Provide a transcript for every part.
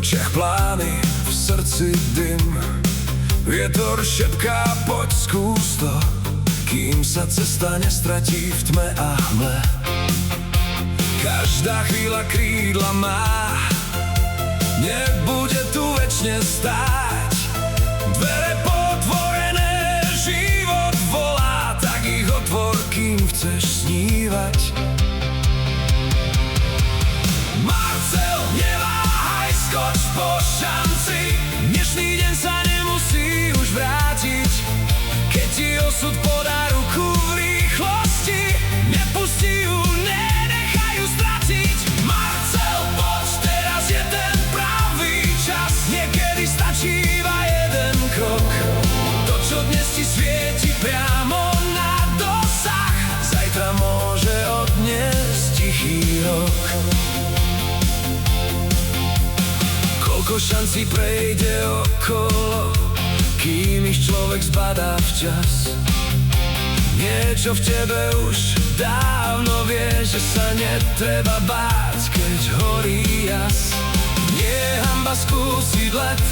očiach plány, v srdci dym. Vietor šepká, poď skús to, kým sa cesta nestratí v tme a hmle. Každá chvíľa krídla má, nebude tu večne stáť. Dvere potvorené, život volá, tak ich otvor, kým chceš snívať. Marcel, neváhaj, skoč po šanci, dnešný deň sa nemusí už vrátiť. Keď ti osud podá ruku v rýchlosti, nepustí ju, nenechaj ju stratiť. Marcel, poď, teraz je ten pravý čas, niekedy stačí iba jeden krok. To, čo dnes ti svieti priamo na dosah, zajtra môže odniesť tichý rok. Koľko šancí prejde okolo, kým ich človek zbadá včas. Niečo v tebe už dávno vie, že sa netreba báť, keď horí jas. Nie hanba skúsiť let,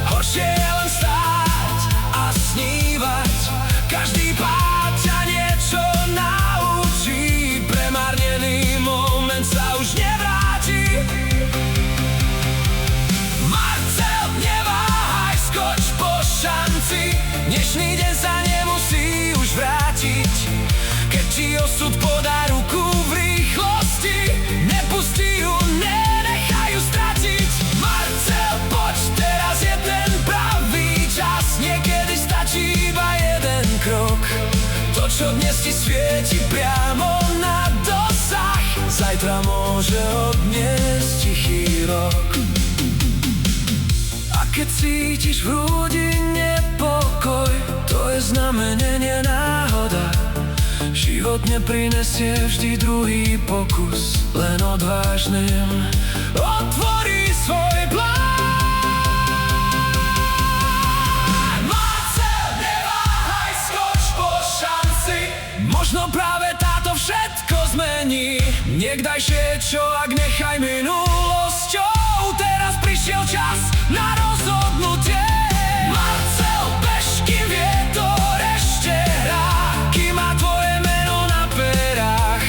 horšie je len stáť a snívať. Každý pád ťa niečo naučí, premárnený moment sa už nevráti. Marcel, neváhaj, skoč po šanci, dnešný deň sa nemusí už vrátiť. Keď ti osud podá ruku v rýchlosti, nepustí ju, nenechaj ju stratiť. Marcel, poď, teraz je ten pravý čas, niekedy stačí iba jeden krok. To, čo dnes ti svieti priamo na dosah, zajtra môže odniesť tichý rok. A keď cítiš v hrudi nepokoj, to je znamenenie náhoda. Život neprinesie vždy druhý pokus, len odvážnym otvorí svoj plán. Marcel, neváhaj, skoč po šanci, možno práve táto všetko zmení. Niekdajšie čo, ak nechaj minulosťou, teraz prišiel čas na rozhodnutie. Marcel, bež, kým vietor ešte hrá, kým má tvoje meno na perách.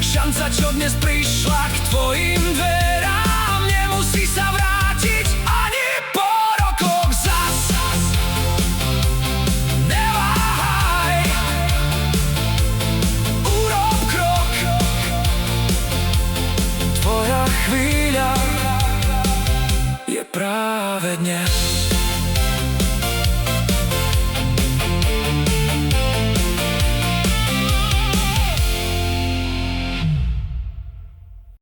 Šanca, čo dnes prišla k tvojim dverám, nemusí sa vrátiť ani po rokoch zas. Neváhaj, urob krok, tvoja chvíľa je práve dnes.